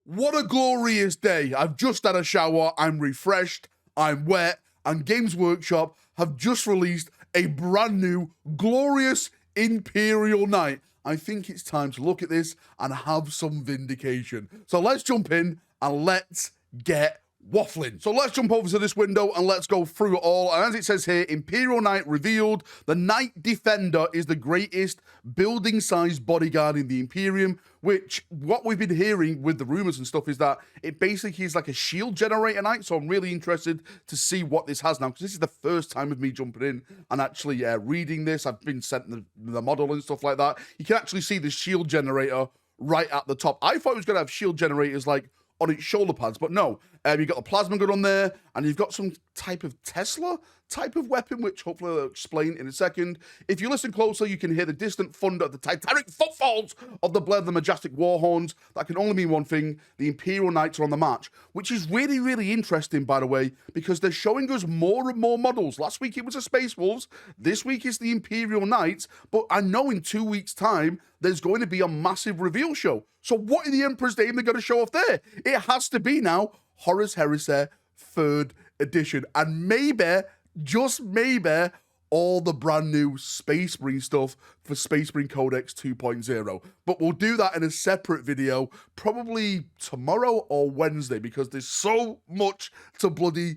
What a glorious day. I've just had a shower, I'm refreshed, I'm wet, and Games Workshop have just released a brand new, glorious Imperial Knight. I think it's time to look at this and have some vindication. So let's jump in and let's get waffling. So let's jump over to this window and let's go through it all. And as it says here, Imperial Knight revealed, the Knight Defender is the greatest building-sized bodyguard in the Imperium, which what we've been hearing with the rumors and stuff is that it basically is like a shield generator knight. So I'm really interested to see what this has now, because this is the first time of me jumping in and actually reading this. I've been sent the model and stuff like that. You can actually see the shield generator right at the top. I thought it was going to have shield generators like on its shoulder pads, but no. You've got the plasma gun on there, and you've got some type of Tesla type of weapon, which hopefully I'll explain in a second. If you listen closer, you can hear the distant thunder of the titanic footfalls of the blade of the majestic war horns. That can only mean one thing: the Imperial Knights are on the march, which is really, really interesting, by the way, because they're showing us more and more models. Last week it was the Space Wolves, this week is the Imperial Knights, but I know in 2 weeks' time there's going to be a massive reveal show. So what in the Emperor's name they're going to show off there? It has to be now Horus Heresy 3rd edition, and maybe, just maybe, all the brand new Space Marine stuff for Space Marine Codex 2.0. But we'll do that in a separate video, probably tomorrow or Wednesday, because there's so much to bloody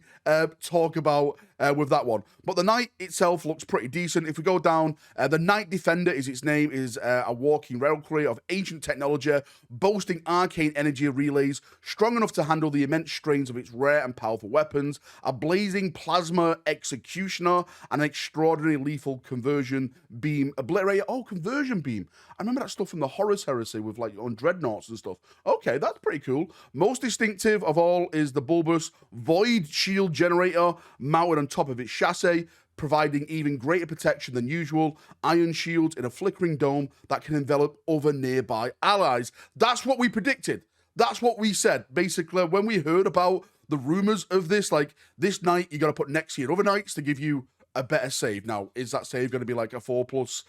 talk about with that one. But the Knight itself looks pretty decent. If we go down, the Knight Defender is its name, is a walking reliquary of ancient technology, boasting arcane energy relays, strong enough to handle the immense strains of its rare and powerful weapons, a blazing plasma executioner, and an extraordinary lethal conversion beam obliterator. Oh, conversion beam. I remember that stuff from the Horus Heresy with like on dreadnoughts and stuff. Okay, that's pretty cool. Most distinctive of all is the bulbous void shield generator mounted on top of its chassis, providing even greater protection than usual. Iron shields in a flickering dome that can envelop other nearby allies. That's what we predicted. That's what we said. Basically, when we heard about the rumors of this, like this knight, you got to put next to your other knights to give you a better save. Now, is that save going to be like a 4+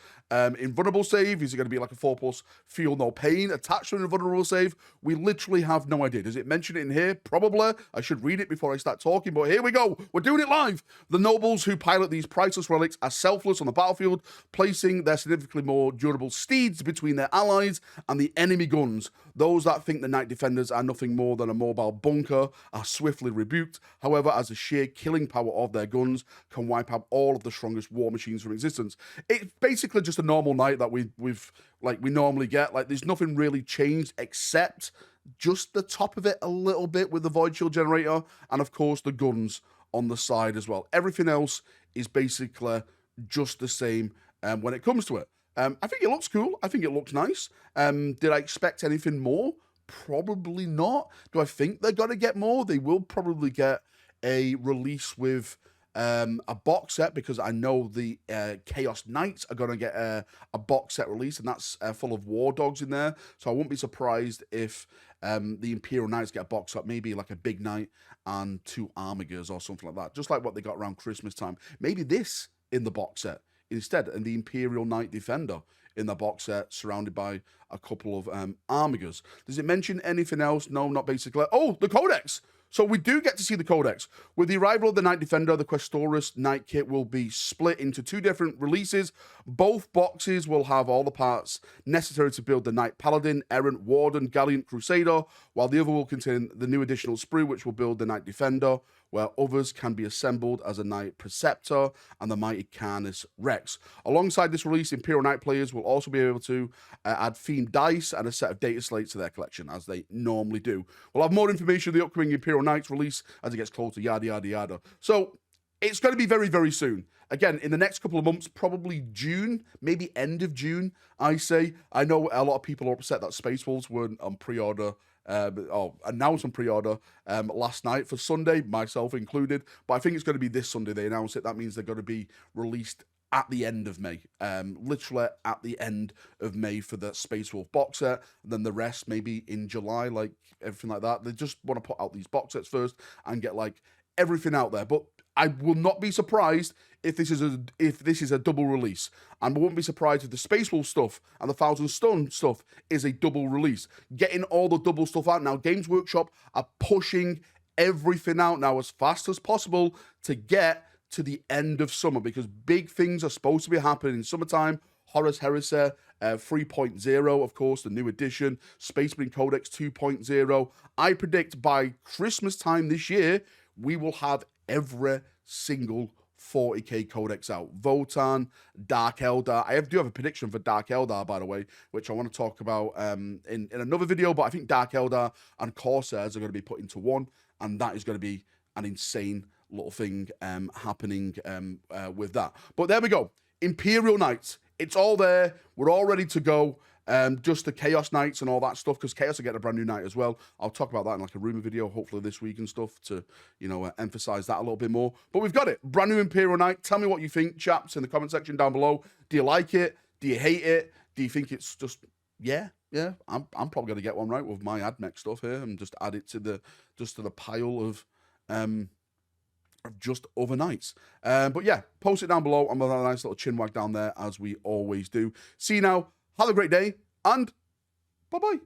invulnerable save? Is it going to be like a 4+ feel no pain attached to an invulnerable save? We literally have no idea. Does it mention it in here? Probably. I should read it before I start talking, but here we go. We're doing it live. The nobles who pilot these priceless relics are selfless on the battlefield, placing their significantly more durable steeds between their allies and the enemy guns. Those that think the Knight Defenders are nothing more than a mobile bunker are swiftly rebuked. However, as the sheer killing power of their guns can wipe out all of the strongest war machines from existence. It's basically just a normal knight that we normally get. Like, there's nothing really changed except just the top of it a little bit with the void shield generator, and of course the guns on the side as well. Everything else is basically just the same when it comes to it. I think it looks cool. I think it looks nice. Did I expect anything more? Probably not. Do I think they're going to get more? They will probably get a release with a box set, because I know the Chaos Knights are going to get a box set release, and that's full of war dogs in there. So I won't be surprised if the Imperial Knights get a box set, maybe like a big knight and 2 armigers or something like that, just like what they got around Christmas time. Maybe this in the box set instead, and the Imperial Knight Defender in the box set, surrounded by a couple of armigers. Does it mention anything else? No, not basically. Oh, the Codex! So we do get to see the Codex. With the arrival of the Knight Defender, the Questoris Knight Kit will be split into 2 different releases. Both boxes will have all the parts necessary to build the Knight Paladin, Errant, Warden, Gallant, Crusader, while the other will contain the new additional sprue, which will build the Knight Defender, where others can be assembled as a Knight Preceptor and the Mighty Canis Rex. Alongside this release, Imperial Knight players will also be able to add themed dice and a set of data slates to their collection, as they normally do. We'll have more information on the upcoming Imperial Knights release as it gets closer, yada, yada, yada. So it's going to be very, very soon. Again, in the next couple of months, probably June, maybe end of June, I say. I know a lot of people are upset that Space Wolves weren't on pre-order, announced on pre-order last night for Sunday, myself included. But I think it's going to be this Sunday they announce it. That means they're going to be released at the end of May, literally at the end of May for the Space Wolf box set. And then the rest maybe in July, like everything like that. They just want to put out these box sets first and get like everything out there. But I will not be surprised if this is a double release. And I won't be surprised if the Space Wolf stuff and the Thousand Stone stuff is a double release. Getting all the double stuff out now. Games Workshop are pushing everything out now as fast as possible to get to the end of summer, because big things are supposed to be happening in summertime. Horus Heresy 3.0, of course, the new edition. Space Marine Codex 2.0. I predict by Christmas time this year, we will have every single 40k Codex out. Votan, Dark Eldar. I do have a prediction for Dark Eldar, by the way, which I want to talk about in another video, but I think Dark Eldar and Corsairs are going to be put into one, and that is going to be an insane little thing happening with that. But there we go. Imperial Knights. It's all there. We're all ready to go. Just the Chaos Knights and all that stuff, because Chaos are getting a brand new knight as well. I'll talk about that in like a rumor video, hopefully this week and stuff, to, you know, emphasize that a little bit more. But we've got it. Brand new Imperial Knight. Tell me what you think, chaps, in the comment section down below. Do you like it? Do you hate it? Do you think it's just, yeah? I'm probably going to get one, right, with my AdMech stuff here, and just add it to the pile of just other nights. But yeah, post it down below. I'm going to have a nice little chin wag down there, as we always do. See you now. Have a great day, and bye-bye.